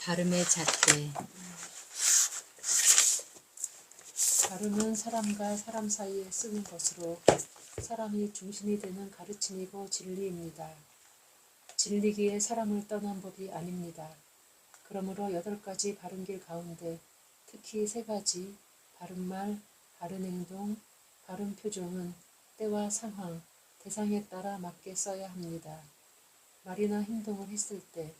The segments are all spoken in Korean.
발음의 잣대. 발음은 사람과 사람 사이에 쓰는 것으로 사람이 중심이 되는 가르침이고 진리입니다. 진리기에 사람을 떠난 법이 아닙니다. 그러므로 8가지 바른길 가운데 특히 3가지 바른말, 바른행동, 바른표정은 때와 상황, 대상에 따라 맞게 써야 합니다. 말이나 행동을 했을 때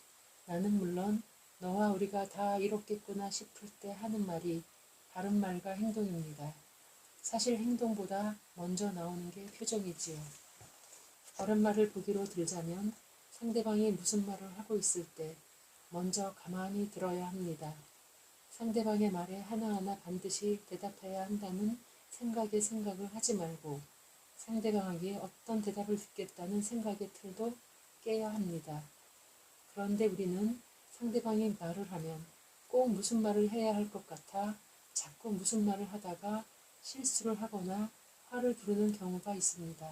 나는 물론 너와 우리가 다 이렇겠구나 싶을 때 하는 말이 바른 말과 행동입니다. 사실 행동보다 먼저 나오는 게 표정이지요. 바른 말을 보기로 들자면 상대방이 무슨 말을 하고 있을 때 먼저 가만히 들어야 합니다. 상대방의 말에 하나하나 반드시 대답해야 한다는 생각을 하지 말고 상대방에게 어떤 대답을 듣겠다는 생각의 틀도 깨야 합니다. 그런데 우리는 상대방이 말을 하면 꼭 무슨 말을 해야 할 것 같아 자꾸 무슨 말을 하다가 실수를 하거나 화를 부르는 경우가 있습니다.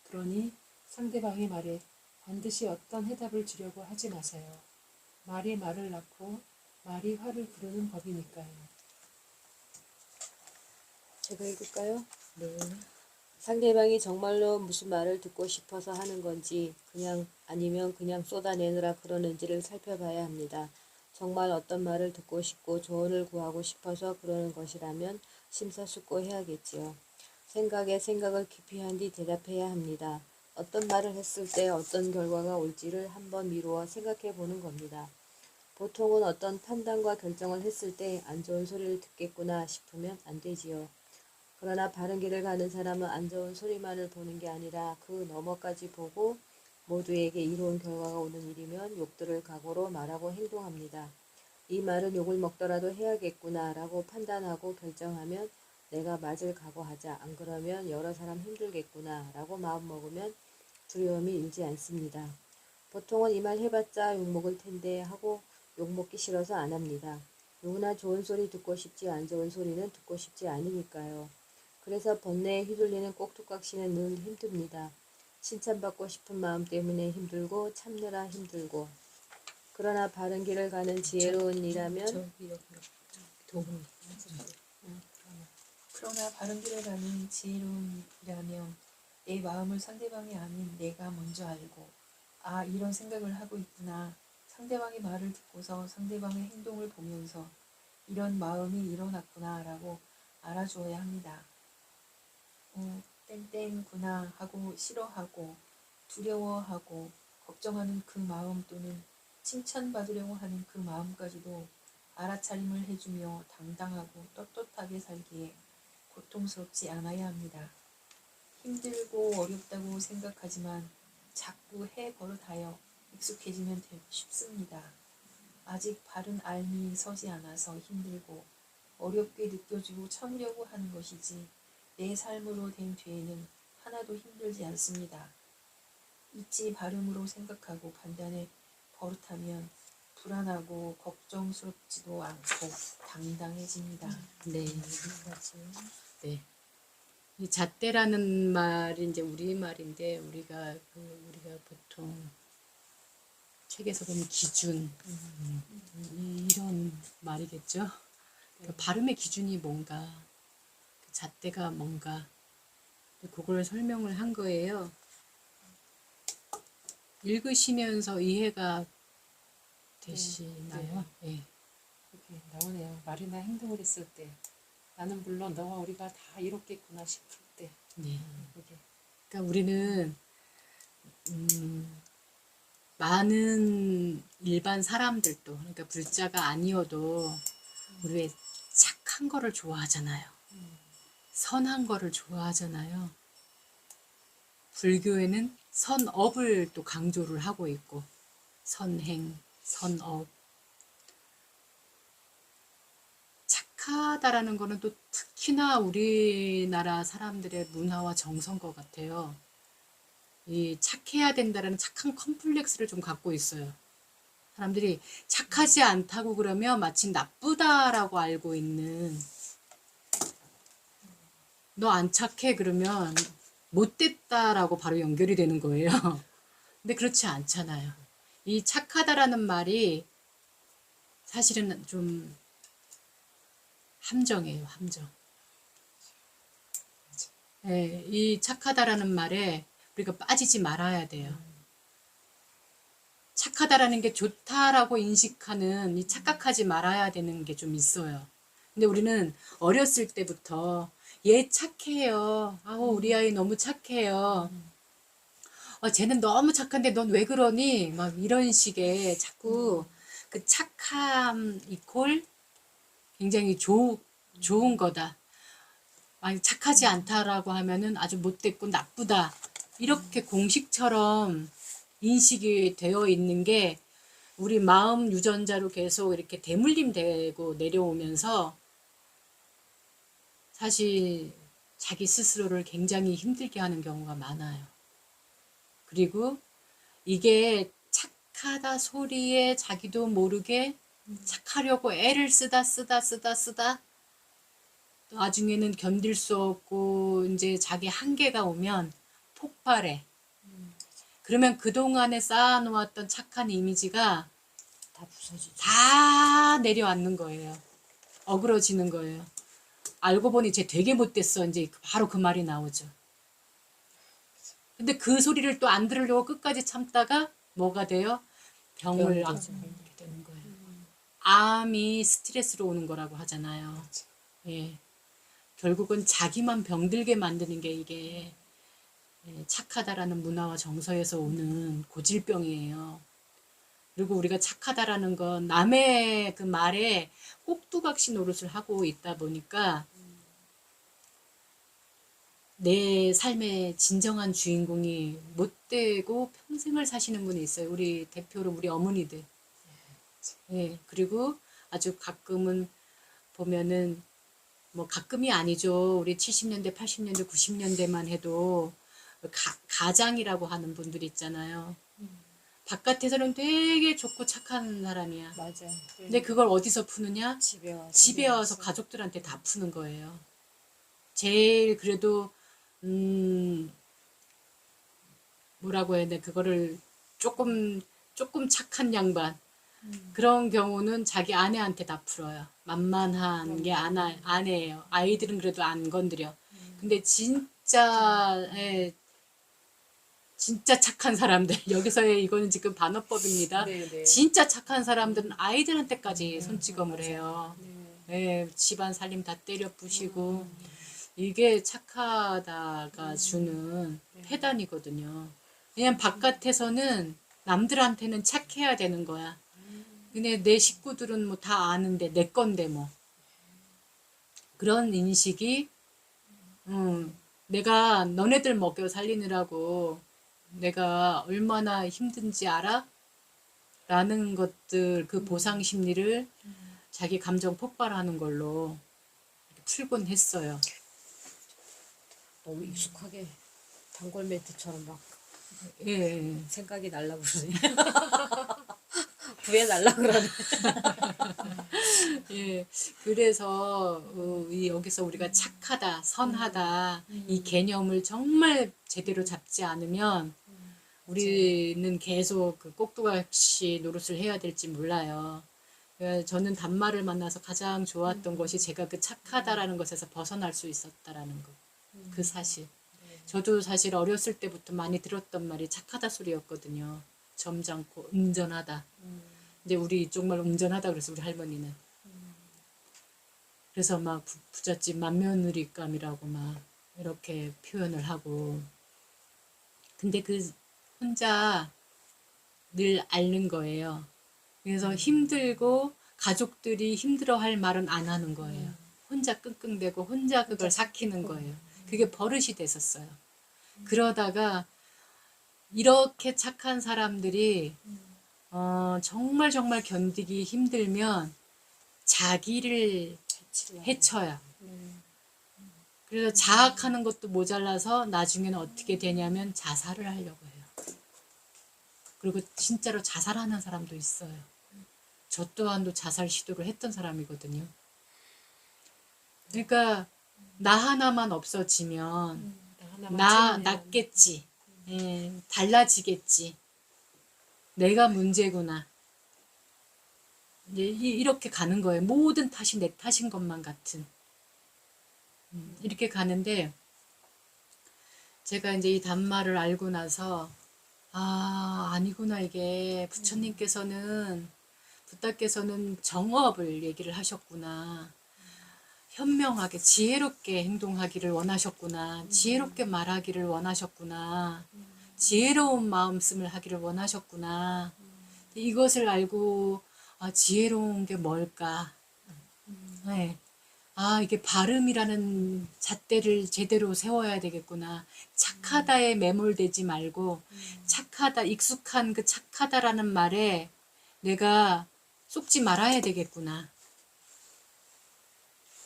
그러니 상대방의 말에 반드시 어떤 해답을 주려고 하지 마세요. 말이 말을 낳고 말이 화를 부르는 법이니까요. 제가 읽을까요? 네. 상대방이 정말로 무슨 말을 듣고 싶어서 하는 건지 아니면 그냥 쏟아내느라 그러는지를 살펴봐야 합니다. 정말 어떤 말을 듣고 싶고 조언을 구하고 싶어서 그러는 것이라면 심사숙고해야겠지요. 생각에 생각을 깊이 한 뒤 대답해야 합니다. 어떤 말을 했을 때 어떤 결과가 올지를 한번 미루어 생각해 보는 겁니다. 보통은 어떤 판단과 결정을 했을 때 안 좋은 소리를 듣겠구나 싶으면 안 되지요. 그러나 바른 길을 가는 사람은 안 좋은 소리만을 보는 게 아니라 그 너머까지 보고 모두에게 이로운 결과가 오는 일이면 욕들을 각오로 말하고 행동합니다. 이 말은 욕을 먹더라도 해야겠구나 라고 판단하고 결정하면 내가 맞을 각오하자, 안 그러면 여러 사람 힘들겠구나 라고 마음먹으면 두려움이 일지 않습니다. 보통은 이 말 해봤자 욕먹을 텐데 하고 욕먹기 싫어서 안 합니다. 누구나 좋은 소리 듣고 싶지 안 좋은 소리는 듣고 싶지 않으니까요. 그래서 번뇌에 휘둘리는 꼭두각시는 늘 힘듭니다. 칭찬받고 싶은 마음 때문에 힘들고 참느라 힘들고. 그러나 바른 길을 가는 지혜로운 이라면 그러나 바른 길을 가는 지혜로운이라면 내 마음을 상대방이 아닌 내가 먼저 알고 이런 생각을 하고 있구나. 상대방의 말을 듣고서 상대방의 행동을 보면서 이런 마음이 일어났구나 라고 알아주어야 합니다. 땡땡구나 하고 싫어하고 두려워하고 걱정하는 그 마음 또는 칭찬받으려고 하는 그 마음까지도 알아차림을 해주며 당당하고 떳떳하게 살기에 고통스럽지 않아야 합니다. 힘들고 어렵다고 생각하지만 자꾸 해버릇하여 익숙해지면 쉽습니다. 아직 바른 알미 서지 않아서 힘들고 어렵게 느껴지고 참으려고 하는 것이지 내 삶으로 된 뒤에는 하나도 힘들지 않습니다. 잊지 바름으로 생각하고 판단에 버릇하면 불안하고 걱정스럽지도 않고 당당해집니다. 네. 네. 이 잣대라는 말이 이제 우리말인데 우리가 보통 책에서 보면 기준 이런 말이겠죠. 그러니까 발음의 기준이 뭔가, 그 잣대가 뭔가, 그걸 설명을 한 거예요. 읽으시면서 이해가 되시나요? 네. 이렇게 나오네요. 말이나 행동을 했을 때 나는 물론 너와 우리가 다 이렇겠구나 싶을 때 네. 이게 그러니까 우리는 많은 일반 사람들도, 그러니까 불자가 아니어도 우리 왜 착한 거를 좋아하잖아요. 선한 거를 좋아하잖아요. 불교에는 선업을 또 강조를 하고 있고, 선행, 선업. 착하다라는 거는 또 특히나 우리나라 사람들의 문화와 정서인 것 같아요. 이 착해야 된다라는 착한 컴플렉스를 좀 갖고 있어요. 사람들이 착하지 않다고 그러면 마치 나쁘다라고 알고 있는, 너 안 착해 그러면 못됐다라고 바로 연결이 되는 거예요. 근데 그렇지 않잖아요. 이 착하다라는 말이 사실은 좀 함정이에요, 함정. 예, 이 착하다라는 말에 우리가 빠지지 말아야 돼요. 착하다라는 게 좋다라고 인식하는 이 착각하지 말아야 되는 게 좀 있어요. 근데 우리는 어렸을 때부터 얘 착해요. 아우, 우리 아이 너무 착해요. 쟤는 너무 착한데 넌 왜 그러니? 막 이런 식의 자꾸 그 착함 이콜 굉장히 좋은 거다. 아니, 착하지 않다라고 하면은 아주 못됐고 나쁘다. 이렇게 공식처럼 인식이 되어 있는 게 우리 마음 유전자로 계속 이렇게 대물림 되고 내려오면서 사실 자기 스스로를 굉장히 힘들게 하는 경우가 많아요. 그리고 이게 착하다 소리에 자기도 모르게 착하려고 애를 쓰다 나중에는 견딜 수 없고 이제 자기 한계가 오면 폭발해. 그러면 그동안에 쌓아놓았던 착한 이미지가 다 부서지죠. 다 내려앉는 거예요. 어그러지는 거예요. 알고 보니 쟤 되게 못됐어. 이제 바로 그 말이 나오죠. 근데 그 소리를 또 안 들으려고 끝까지 참다가 뭐가 돼요? 병을 병이 앓게 되죠. 되는 거예요. 암이 스트레스로 오는 거라고 하잖아요. 예. 결국은 자기만 병들게 만드는 게 이게 착하다라는 문화와 정서에서 오는 고질병이에요. 그리고 우리가 착하다라는 건 남의 그 말에 꼭두각시 노릇을 하고 있다 보니까 내 삶의 진정한 주인공이 못 되고 평생을 사시는 분이 있어요. 우리 대표로 우리 어머니들. 예. 그리고 아주 가끔은 보면은 뭐 가끔이 아니죠. 우리 70년대, 80년대, 90년대만 해도 가장이라고 하는 분들이 있잖아요. 바깥에서는 되게 좋고 착한 사람이야. 맞아. 근데 그걸 어디서 푸느냐? 집에 와서. 집에 와서 가족들한테 다 푸는 거예요. 제일 그래도 뭐라고 해야 돼? 그거를 조금 착한 양반. 그런 경우는 자기 아내한테 다 풀어요. 만만한 게 아내예요. 아이들은 그래도 안 건드려. 근데 진짜 착한 사람들, 여기서의 이거는 지금 반어법입니다. 네. 진짜 착한 사람들은 아이들한테까지 손찌검을 해요. 네. 네, 집안 살림 다 때려 부시고 이게 착하다가 주는 폐단이거든요. 그냥 바깥에서는 남들한테는 착해야 되는 거야. 근데 내 식구들은 뭐 다 아는데 내 건데 뭐 그런 인식이 내가 너네들 먹여 살리느라고 내가 얼마나 힘든지 알아? 라는 것들 그 보상 심리를 자기 감정 폭발하는 걸로 풀곤 했어요. 너무 익숙하게 단골 멘트처럼 막 예. 생각이 날라 그러네. 구해 날라 그러네. 예, 그래서 여기서 우리가 착하다, 선하다 이 개념을 정말 제대로 잡지 않으면 우리는 계속 그 꼭두각시 노릇을 해야 될지 몰라요. 저는 단말을 만나서 가장 좋았던 것이 제가 그 착하다라는 것에서 벗어날 수 있었다라는 것. 그 사실. 저도 사실 어렸을 때부터 많이 들었던 말이 착하다 소리였거든요. 점잖고 웅전하다. 이제 우리 이쪽 말 웅전하다 그래서 우리 할머니는. 그래서 막 부잣집 맏며느리감이라고 막 이렇게 표현을 하고. 근데 그 혼자 늘 앓는 거예요. 그래서 힘들고 가족들이 힘들어할 말은 안 하는 거예요. 혼자 끙끙대고 혼자 그걸 삭히는 거예요. 그게 버릇이 됐었어요. 그러다가 이렇게 착한 사람들이 정말 정말 견디기 힘들면 자기를 해쳐요. 그래서 자학하는 것도 모자라서 나중에는 어떻게 되냐면 자살을 하려고 해요. 그리고 진짜로 자살하는 사람도 있어요. 저 또한도 자살 시도를 했던 사람이거든요. 그러니까 나 하나만 없어지면 나 낫겠지. 예, 달라지겠지. 내가 문제구나. 이제 이렇게 가는 거예요. 모든 탓이 내 탓인 것만 같은. 이렇게 가는데 제가 이제 이 단말을 알고 나서 아, 아니구나 이게 부처님께서는 부다께서는 정업을 얘기를 하셨구나. 현명하게 지혜롭게 행동하기를 원하셨구나. 지혜롭게 말하기를 원하셨구나. 지혜로운 마음씀을 하기를 원하셨구나. 이것을 알고 아, 지혜로운 게 뭘까? 네. 아, 이게 발음이라는 잣대를 제대로 세워야 되겠구나. 착하다에 매몰되지 말고 착하다, 익숙한 그 착하다라는 말에 내가 속지 말아야 되겠구나.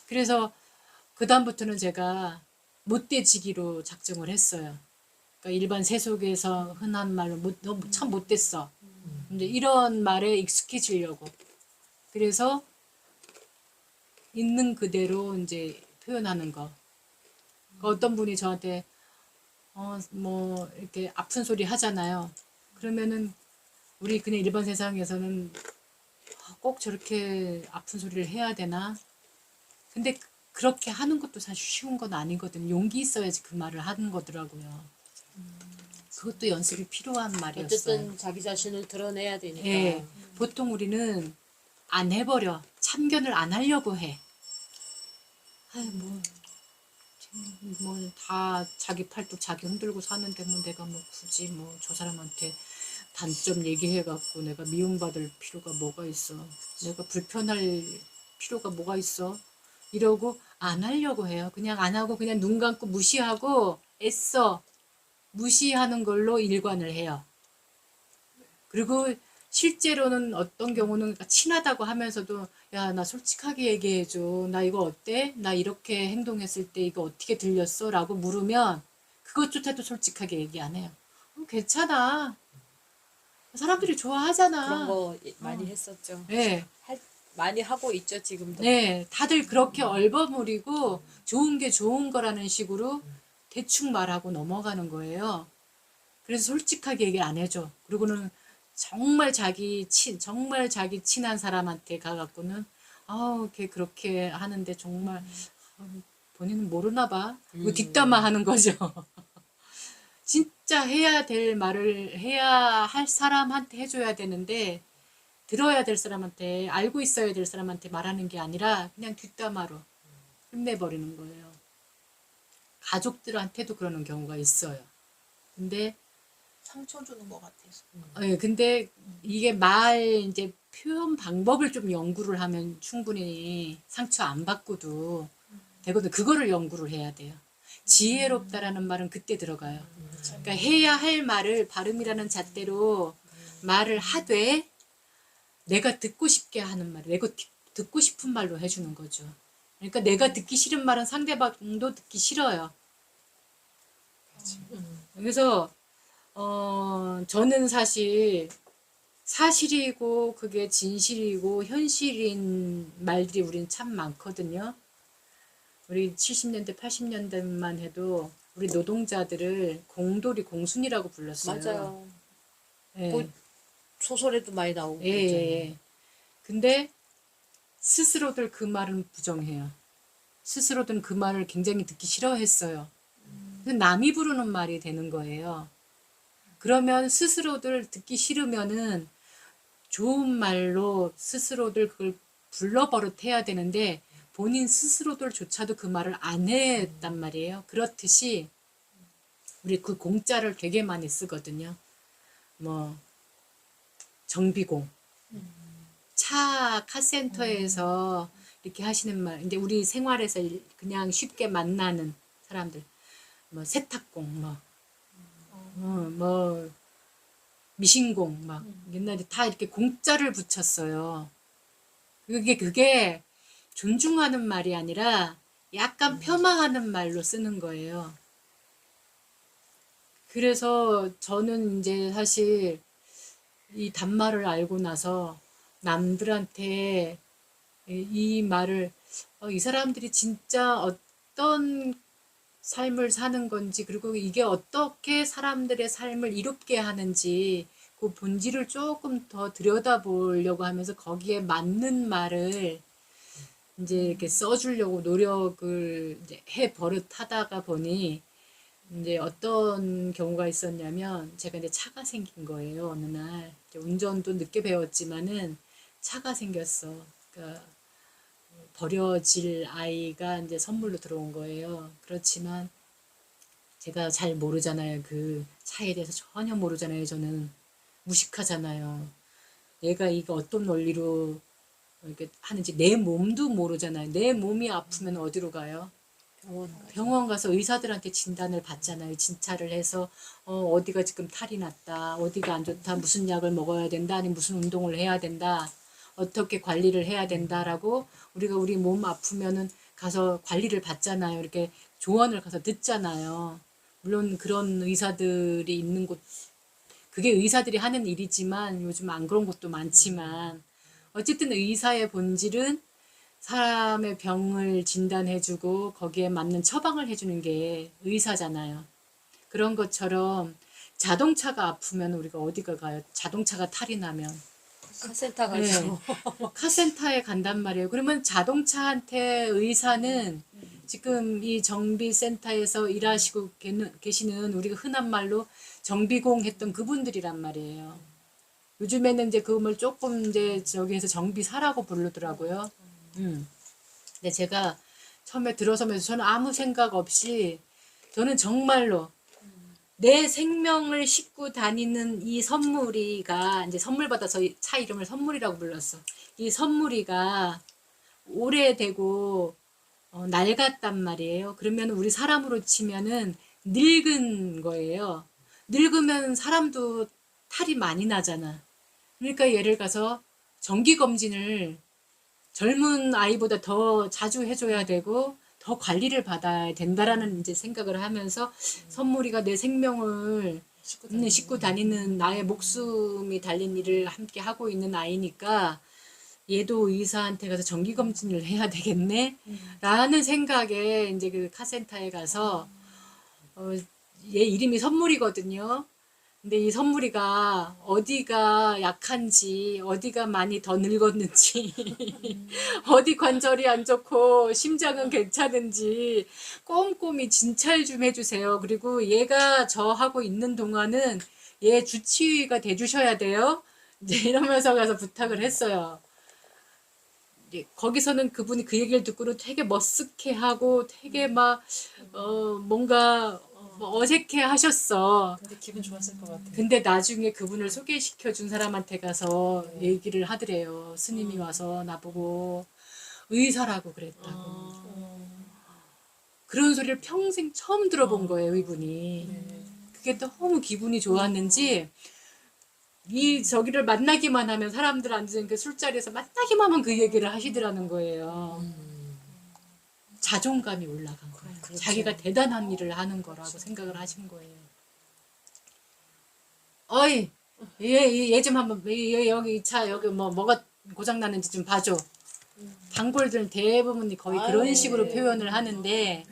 그래서 그다음부터는 제가 못돼지기로 작정을 했어요. 그러니까 일반 세속에서 흔한 말로 너 참 못됐어. 이제 이런 말에 익숙해지려고. 그래서 있는 그대로 이제 표현하는 거. 그러니까 어떤 분이 저한테 뭐 이렇게 아픈 소리 하잖아요. 그러면은 우리 그냥 일반 세상에서는 꼭 저렇게 아픈 소리를 해야 되나? 근데 그렇게 하는 것도 사실 쉬운 건 아니거든. 용기 있어야지 그 말을 하는 거더라고요. 그것도 연습이 필요한 말이었어요. 어쨌든 자기 자신을 드러내야 되니까. 예, 보통 우리는 안 해버려. 참견을 안 하려고 해. 아이, 다 자기 팔뚝 자기 흔들고 사는데 뭐 내가 뭐 굳이 뭐 저 사람한테 단점 얘기해갖고 내가 미움받을 필요가 뭐가 있어. 내가 불편할 필요가 뭐가 있어. 이러고 안 하려고 해요. 그냥 안 하고 그냥 눈 감고 무시하고 애써 무시하는 걸로 일관을 해요. 그리고 실제로는 어떤 경우는 그러니까 친하다고 하면서도 야, 나 솔직하게 얘기해줘. 나 이거 어때? 나 이렇게 행동했을 때 이거 어떻게 들렸어? 라고 물으면 그것조차도 솔직하게 얘기 안 해요. 괜찮아. 사람들이 좋아하잖아. 그런 거 많이 했었죠. 네. 많이 하고 있죠, 지금도. 네, 다들 그렇게 얼버무리고 좋은 게 좋은 거라는 식으로 대충 말하고 넘어가는 거예요. 그래서 솔직하게 얘기 안 해줘. 그리고는 정말 자기 친한 사람한테 가갖고는 걔 그렇게 하는데 정말 본인은 모르나 봐. 그 뒷담화 하는 거죠. 진짜 해야 될 말을 해야 할 사람한테 해줘야 되는데 들어야 될 사람한테 알고 있어야 될 사람한테 말하는 게 아니라 그냥 뒷담화로 끝내버리는 거예요. 가족들한테도 그러는 경우가 있어요. 근데 상처 주는 것 같아서. 근데 이게 이제 표현 방법을 좀 연구를 하면 충분히 상처 안 받고도 되거든. 그거를 연구를 해야 돼요. 지혜롭다라는 말은 그때 들어가요. 그러니까 해야 할 말을 발음이라는 잣대로 말을 하되 내가 듣고 싶게 하는 말, 내가 듣고 싶은 말로 해주는 거죠. 그러니까 내가 듣기 싫은 말은 상대방도 듣기 싫어요. 그래서 저는 사실이고 그게 진실이고 현실인 말들이 우린 참 많거든요. 우리 70년대, 80년대만 해도 우리 노동자들을 공돌이 공순이라고 불렀어요. 맞아요. 예. 뭐 소설에도 많이 나오고 예, 그랬잖아요. 예. 근데 스스로들 그 말은 부정해요. 스스로들은 그 말을 굉장히 듣기 싫어했어요. 근데 남이 부르는 말이 되는 거예요. 그러면 스스로들 듣기 싫으면은 좋은 말로 스스로들 그걸 불러버릇해야 되는데 본인 스스로들조차도 그 말을 안 했단 말이에요. 그렇듯이 우리 그 공짜를 되게 많이 쓰거든요. 뭐 정비공, 차 카센터에서 이렇게 하시는 말, 이제 우리 생활에서 그냥 쉽게 만나는 사람들, 뭐 세탁공, 뭐 미신공, 막 옛날에 다 이렇게 공짜를 붙였어요. 그게 존중하는 말이 아니라 약간 폄하하는 말로 쓰는 거예요. 그래서 저는 이제 사실 이 단말을 알고 나서 남들한테 이 말을 이 사람들이 진짜 어떤 삶을 사는 건지 그리고 이게 어떻게 사람들의 삶을 이롭게 하는지 그 본질을 조금 더 들여다보려고 하면서 거기에 맞는 말을 이제 이렇게 써주려고 노력을 이제 해 버릇하다가 보니 이제 어떤 경우가 있었냐면 제가 이제 차가 생긴 거예요. 어느 날 이제 운전도 늦게 배웠지만은 차가 생겼어. 그러니까 버려질 아이가 이제 선물로 들어온 거예요. 그렇지만 제가 잘 모르잖아요. 그 차에 대해서 전혀 모르잖아요. 저는 무식하잖아요. 얘가 이거 어떤 원리로 이렇게 하는지 내 몸도 모르잖아요. 내 몸이 아프면 어디로 가요? 병원 가서 의사들한테 진단을 받잖아요. 진찰을 해서 어디가 지금 탈이 났다. 어디가 안 좋다. 무슨 약을 먹어야 된다. 아니면 무슨 운동을 해야 된다. 어떻게 관리를 해야 된다라고 우리가 우리 몸 아프면은 가서 관리를 받잖아요. 이렇게 조언을 가서 듣잖아요. 물론 그런 의사들이 있는 곳 그게 의사들이 하는 일이지만 요즘 안 그런 곳도 많지만 어쨌든 의사의 본질은 사람의 병을 진단해주고 거기에 맞는 처방을 해주는 게 의사잖아요. 그런 것처럼 자동차가 아프면 우리가 어디가 가요? 자동차가 탈이 나면 카센터 네. 가죠. 카센터에 간단 말이에요. 그러면 자동차한테 의사는 지금 이 정비센터에서 일하시고 계시는 우리가 흔한 말로 정비공 했던 그분들이란 말이에요. 요즘에는 이제 그걸 조금 이제 저기에서 정비사라고 부르더라고요. 근데 제가 처음에 들어서면서 저는 아무 생각 없이 저는 정말로 내 생명을 싣고 다니는 이 선물이가 이제 선물 받아서 이 차 이름을 선물이라고 불렀어. 이 선물이가 오래되고 낡았단 말이에요. 그러면 우리 사람으로 치면은 늙은 거예요. 늙으면 사람도 탈이 많이 나잖아. 그러니까 예를 가서 정기 검진을 젊은 아이보다 더 자주 해줘야 되고 더 관리를 받아야 된다라는 이제 생각을 하면서 선물이가 내 생명을 싣고 다니는 나의 목숨이 달린 일을 함께 하고 있는 아이니까 얘도 의사한테 가서 정기 검진을 해야 되겠네 라는 생각에 이제 그 카센터에 가서 얘 이름이 선물이거든요. 근데 이 선물이가 어디가 약한지, 어디가 많이 더 늙었는지, 어디 관절이 안 좋고, 심장은 괜찮은지, 꼼꼼히 진찰 좀 해주세요. 그리고 얘가 저 하고 있는 동안은 얘 주치의가 돼주셔야 돼요. 이제 이러면서 가서 부탁을 했어요. 거기서는 그분이 그 얘기를 듣고는 되게 머쓱해하고 되게 막, 뭔가 뭐 어색해 하셨어. 근데 기분 좋았을 것 같아요. 근데 나중에 그분을 소개시켜 준 사람한테 가서 얘기를 하더래요. 스님이 와서 나보고 의사라고 그랬다고. 그런 소리를 평생 처음 들어본 거예요, 이분이. 그게 너무 기분이 좋았는지 이 저기를 만나기만 하면 사람들 앉은 그 술자리에서 만나기만 하면 그 얘기를 하시더라는 거예요. 자존감이 올라간 거예요. 그렇죠. 자기가 대단한 일을 하는 거라고 생각을 하신 거예요. 어이, 얘 좀 한번 얘 여기 이 차 여기 뭐가 고장 났는지 좀 봐줘. 단골들은 대부분이 거의 그런 식으로 표현을 하는데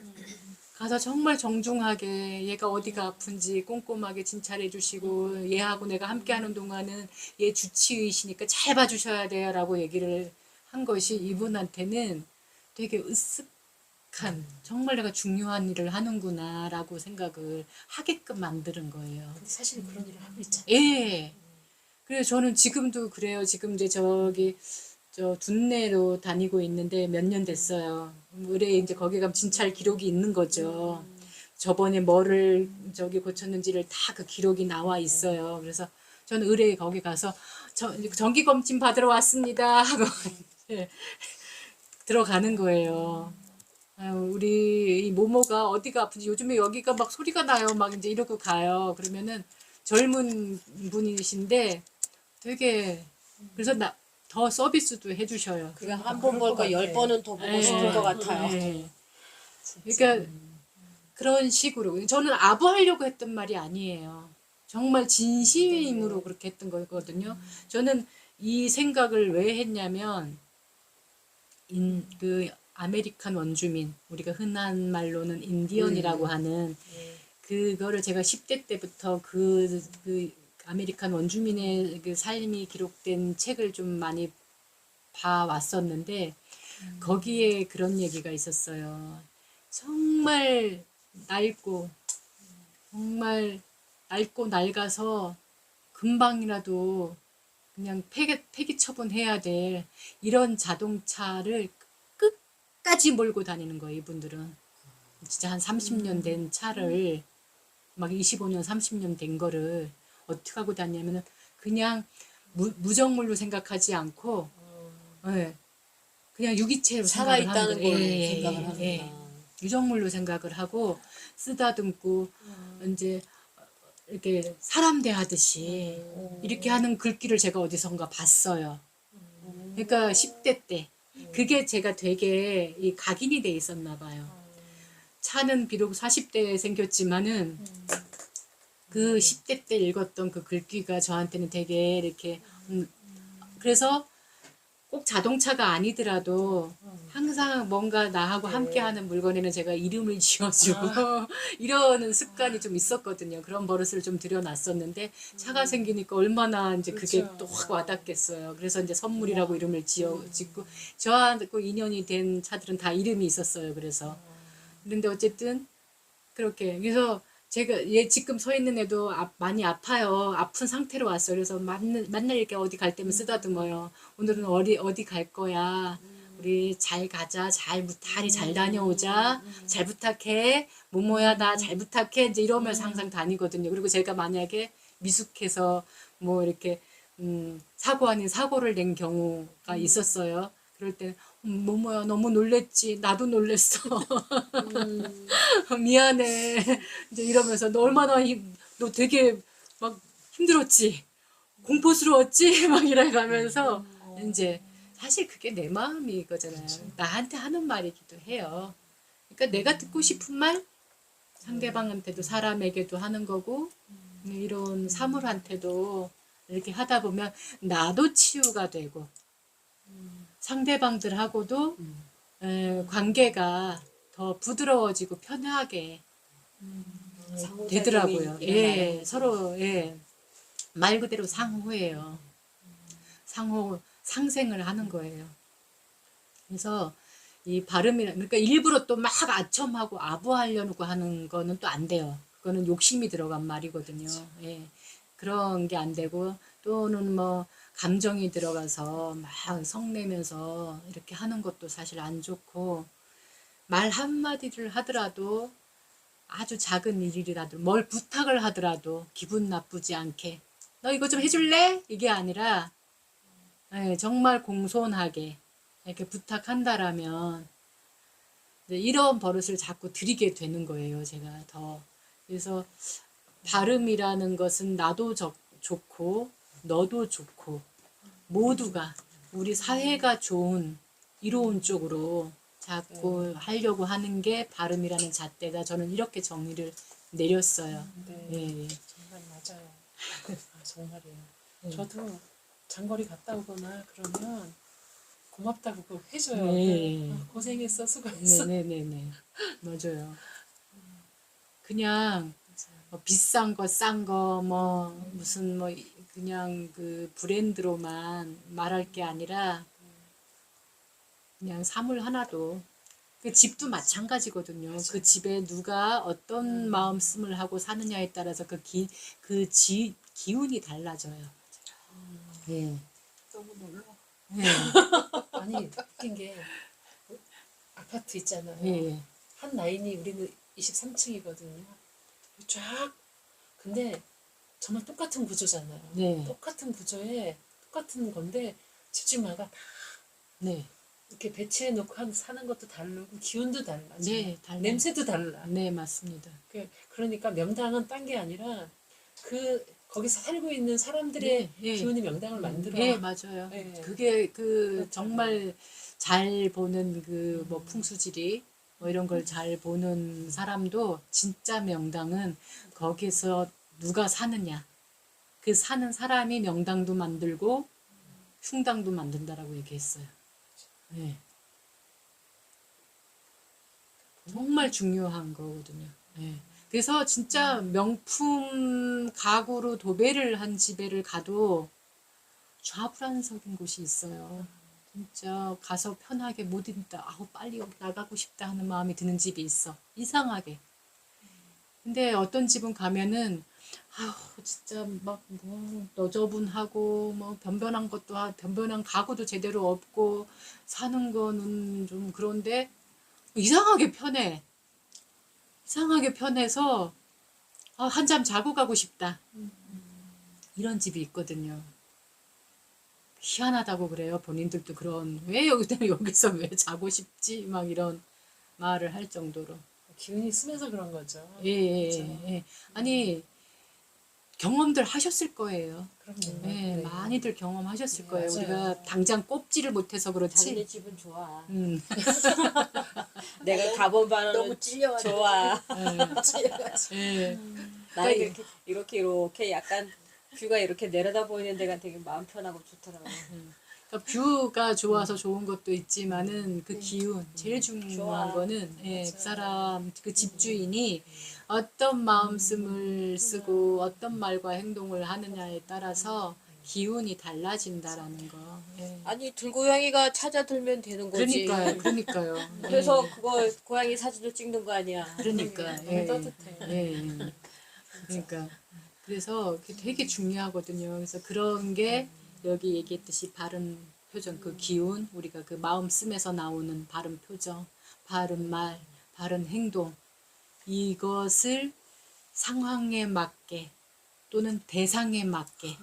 가서 정말 정중하게 얘가 어디가 아픈지 꼼꼼하게 진찰해 주시고 얘하고 내가 함께 하는 동안은 얘 주치의시니까 잘 봐주셔야 돼요 라고 얘기를 한 것이 이분한테는 되게 으쓱한 정말 내가 중요한 일을 하는구나 라고 생각을 하게끔 만드는 거예요. 근데 사실 그런 일을 하고 있잖아요. 예. 그래서 저는 지금도 그래요. 지금 이제 저기 저 둔내로 다니고 있는데 몇 년 됐어요. 의뢰 이제 거기 가면 진찰 기록이 있는 거죠. 저번에 뭐를 저기 고쳤는지를 다 그 기록이 나와 있어요. 그래서 저는 의뢰 거기 가서 정기 검진 받으러 왔습니다 하고 이제 들어가는 거예요. 아유, 우리 이 모모가 어디가 아픈지 요즘에 여기가 막 소리가 나요. 막 이제 이러고 가요. 그러면은 젊은 분이신데 되게 그래서 더 서비스도 해주셔요. 그가 한 번 볼 거 10번은 더 보고 싶을 것 같아요. 네. 그러니까 그런 식으로 저는 아부하려고 했던 말이 아니에요. 정말 진심으로 그렇게 했던 거거든요. 저는 이 생각을 왜 했냐면 그 아메리칸 원주민 우리가 흔한 말로는 인디언이라고 하는 그거를 제가 10대 때부터 그 아메리칸 원주민의 그 삶이 기록된 책을 좀 많이 봐왔었는데 거기에 그런 얘기가 있었어요. 정말 낡고 정말 낡고 낡아서 금방이라도 그냥 폐기 처분해야 될 이런 자동차를 끝까지 몰고 다니는 거예요, 이분들은. 진짜 한 30년 된 차를 막 25년, 30년 된 거를 어떻게 하고 다니냐면은 그냥 무정물로 생각하지 않고 예, 그냥 유기체로 생각을 하는 살아있다는 거예요. 걸 생각을 하는구나. 유정물로 생각을 하고 쓰다듬고 이제 이렇게 사람 대하듯이 이렇게 하는 글귀를 제가 어디선가 봤어요. 그러니까 10대 때 그게 제가 되게 이 각인이 돼 있었나 봐요. 차는 비록 40대에 생겼지만은 그 10대 때 읽었던 그 글귀가 저한테는 되게 이렇게 그래서 꼭 자동차가 아니더라도 항상 뭔가 나하고 함께하는 물건에는 제가 이름을 지어주고 이러는 습관이 좀 있었거든요. 그런 버릇을 좀 들여놨었는데 차가 생기니까 얼마나 이제 그게 그렇죠. 또 확 와닿겠어요. 그래서 이제 선물이라고 이름을 짓고 저하고 인연이 된 차들은 다 이름이 있었어요. 그래서 그런데 어쨌든 그렇게 그래서 제가 얘 지금 서 있는 애도 많이 아파요. 아픈 상태로 왔어요. 그래서 맨날 이렇게 어디 갈 때면 쓰다듬어요. 오늘은 어디 갈 거야. 우리 잘 가자. 다리 잘 다녀오자. 잘 부탁해. 모모야 나 잘 부탁해. 이제 이러면서 항상 다니거든요. 그리고 제가 만약에 미숙해서 뭐 이렇게 사고 아닌 사고를 낸 경우가 있었어요. 그럴 때 모모야 너무 놀랬지. 나도 놀랬어. 미안해. 이제 이러면서 너 얼마나 너 되게 막 힘들었지. 공포스러웠지. 막 이래가면서 이제 사실 그게 내 마음이거잖아요. 나한테 하는 말이기도 해요. 그러니까 내가 듣고 싶은 말 상대방한테도 사람에게도 하는 거고 이런 사물한테도 이렇게 하다 보면 나도 치유가 되고 상대방들하고도 관계가 더 부드러워지고 편하게 되더라고요. 예, 서로 말 그대로 상호예요. 상호 상생을 하는 거예요. 그래서 이 발음이라 그러니까 일부러 또 막 아첨하고 아부하려고 하는 거는 또 안 돼요. 그거는 욕심이 들어간 말이거든요. 예. 그런 게 안 되고 또는 뭐 감정이 들어가서 막 성내면서 이렇게 하는 것도 사실 안 좋고 말 한마디를 하더라도 아주 작은 일이라도 뭘 부탁을 하더라도 기분 나쁘지 않게 너 이거 좀 해줄래? 이게 아니라 정말 공손하게 이렇게 부탁한다라면 이제 이런 버릇을 자꾸 들이게 되는 거예요. 제가 더 그래서 발음이라는 것은 나도 좋고 너도 좋고 모두가 우리 사회가 좋은 이로운 쪽으로 자꾸 하려고 하는 게 발음이라는 잣대다. 저는 이렇게 정리를 내렸어요. 네, 예. 정말 맞아요. 아, 정말이에요. 저도 장거리 갔다 오거나 그러면 고맙다고 꼭 해줘요. 네. 아, 고생했어, 수고했어. 네네네네. 맞아요. 그냥 뭐 비싼 거, 싼 거, 뭐 무슨 뭐 그냥 그 브랜드로만 말할 게 아니라 그냥 사물 하나도 그 집도 마찬가지거든요. 그 집에 누가 어떤 마음씀을 하고 사느냐에 따라서 기운이 달라져요. 예. 너무 놀라. 예. 아니, 웃긴 게 아파트 있잖아요. 예. 한 라인이 우리는 23층이거든요. 쫙. 근데 정말 똑같은 구조잖아요. 네. 똑같은 구조에 똑같은 건데 집집마다 다 네. 이렇게 배치해 놓고 사는 것도 다르고 기운도 달라. 네, 달라요. 냄새도 달라. 네, 맞습니다. 그러니까 명당은 딴 게 아니라 거기서 살고 있는 사람들의 네, 네. 기운이 명당을 만들어. 네, 맞아요. 네. 그게 그렇죠. 정말 잘 보는 그 뭐 풍수지리 뭐 이런 걸 잘 보는 사람도 진짜 명당은 거기서 누가 사느냐. 그 사는 사람이 명당도 만들고 흉당도 만든다라고 얘기했어요. 네. 정말 중요한 거거든요. 네. 그래서 진짜 명품 가구로 도배를 한 집에를 가도 좌불안석인 곳이 있어요. 진짜 가서 편하게 못 있다. 아우 빨리 여기 나가고 싶다 하는 마음이 드는 집이 있어. 이상하게. 근데 어떤 집은 가면은 아우 진짜 막 뭐 너저분하고 뭐 변변한 것도 변변한 가구도 제대로 없고 사는 거는 좀 그런데 이상하게 편해. 이상하게 편해서 한잠 자고 가고 싶다. 이런 집이 있거든요. 희한하다고 그래요. 본인들도 그런 왜 여기서 왜 자고 싶지? 막 이런 말을 할 정도로. 기운이 쓰면서 그런 거죠. 예, 예, 그렇죠. 예. 아니 경험들 하셨을 거예요. 그럼요. 예, 네. 많이들 경험하셨을 네, 거예요. 맞아요. 우리가 당장 꼽지를 못해서 자기네 그렇지. 집은 좋아. 예, 내가 가본 바는 너무 찔려가지고. 좋아. 예. 나는 그러니까 이렇게 약간 뷰가 이렇게 내려다 보이는 데가 되게 마음 편하고 좋더라고. 그러니까 뷰가 좋아서 좋은 것도 있지만은 그 네. 기운 제일 중요한 좋아. 거는 예, 맞아요. 그 사람 그 집주인이 어떤 마음씀을 쓰고 어떤 말과 행동을 하느냐에 따라서 기운이 달라진다라는 거. 예. 아니 들고양이가 찾아들면 되는 거지. 그러니까요. 그래서 예. 그거 고양이 사진도 찍는 거 아니야. 그러니까 너무 예. 따뜻해. 예. 그러니까 그래서 그게 되게 중요하거든요. 그래서 그런 게 여기 얘기했듯이 바른 표정, 그 기운, 우리가 그 마음 쓰면서 나오는 바른 표정, 바른 말, 바른 행동, 이것을 상황에 맞게 또는 대상에 맞게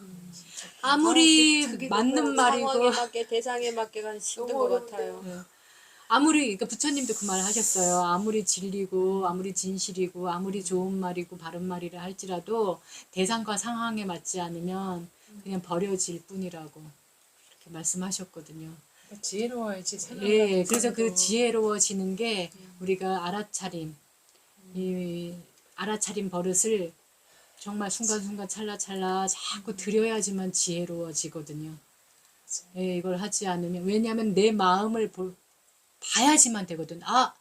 아무리 그게 맞는 너무 말이고 상황에 맞게 대상에 맞게가 힘든 너무 것 같아요. 예. 아무리 그러니까 부처님도 그 말 하셨어요. 아무리 진리고 아무리 진실이고 아무리 좋은 말이고 바른 말이라 할지라도 대상과 상황에 맞지 않으면 그냥 버려질 뿐이라고 그렇게 말씀하셨거든요. 그러니까 지혜로워야지 생각을 예, 하면서도. 그래서 그 지혜로워지는 게 우리가 알아차림, 이 알아차림 버릇을 정말 순간순간 찰나찰나 자꾸 들여야지만 지혜로워지거든요. 예, 이걸 하지 않으면 왜냐하면 내 마음을 봐야지만 되거든. 아,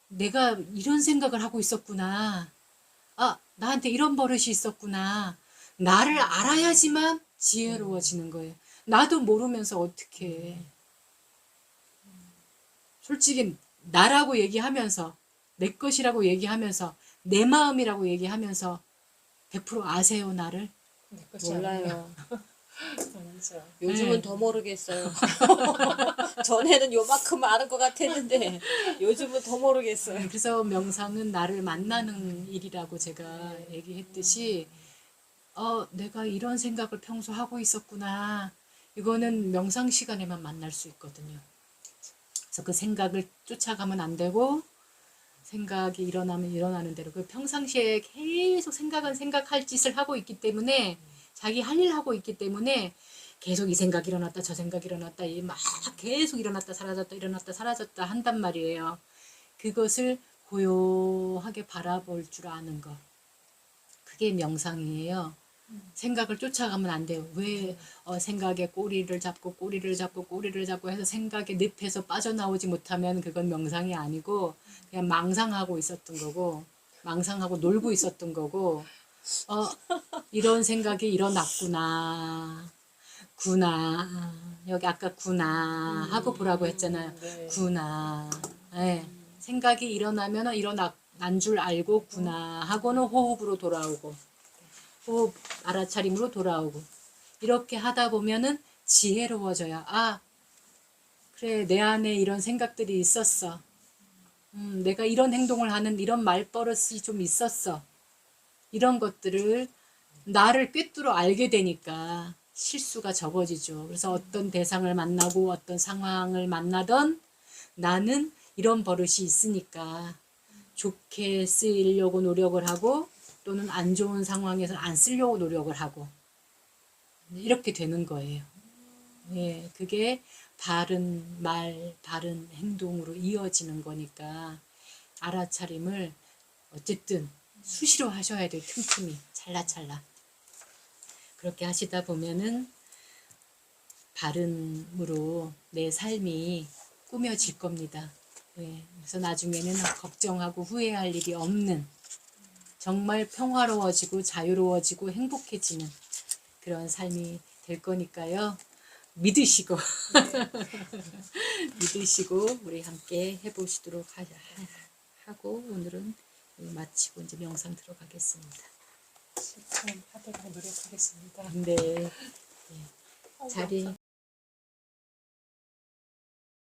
내가 이런 생각을 하고 있었구나. 아, 나한테 이런 버릇이 있었구나. 나를 알아야지만 지혜로워지는 거예요. 나도 모르면서 어떻게 해. 솔직히 나라고 얘기하면서 내 것이라고 얘기하면서 내 마음이라고 얘기하면서 100% 아세요, 나를? 내 것이 아니에요. 몰라요. 아니죠. 요즘은 네. 더 모르겠어요. 전에는 요만큼 아는 것 같았는데 요즘은 더 모르겠어요. 그래서 명상은 나를 만나는 일이라고 제가 얘기했듯이 내가 이런 생각을 평소 하고 있었구나. 이거는 명상 시간에만 만날 수 있거든요. 그래서 그 생각을 쫓아가면 안 되고 생각이 일어나면 일어나는 대로 그 평상시에 계속 생각은 생각할 짓을 하고 있기 때문에 자기 할 일 하고 있기 때문에 계속 이 생각 일어났다 저 생각 일어났다 이 막 계속 일어났다 사라졌다 한단 말이에요. 그것을 고요하게 바라볼 줄 아는 것. 그게 명상이에요. 생각을 쫓아가면 안 돼요. 왜 생각에 꼬리를 잡고 해서 생각의 늪에서 빠져나오지 못하면 그건 명상이 아니고 그냥 망상하고 있었던 거고 망상하고 놀고 있었던 거고 이런 생각이 일어났구나. 구나. 여기 아까 구나 하고 보라고 했잖아요. 네. 구나. 예. 생각이 일어나면 일어난 줄 알고 구나 하고는 호흡으로 돌아오고 호흡 알아차림으로 돌아오고 이렇게 하다 보면은 지혜로워져요. 아, 그래 내 안에 이런 생각들이 있었어. 내가 이런 행동을 하는 이런 말버릇이 좀 있었어. 이런 것들을 나를 꿰뚫어 알게 되니까 실수가 적어지죠. 그래서 어떤 대상을 만나고 어떤 상황을 만나던 나는 이런 버릇이 있으니까 좋게 쓰이려고 노력을 하고 또는 안 좋은 상황에서 안 쓰려고 노력을 하고 이렇게 되는 거예요. 예, 그게 바른 말, 바른 행동으로 이어지는 거니까 알아차림을 어쨌든 수시로 하셔야 돼요. 틈틈이 찰나찰나. 그렇게 하시다 보면은 바른으로 내 삶이 꾸며질 겁니다. 예, 그래서 나중에는 걱정하고 후회할 일이 없는 정말 평화로워지고 자유로워지고 행복해지는 그런 삶이 될 거니까요. 믿으시고 믿으시고 우리 함께 해보시도록 하고 오늘은 마치고 이제 명상 들어가겠습니다. 실천하도록 노력하겠습니다. 네. 자리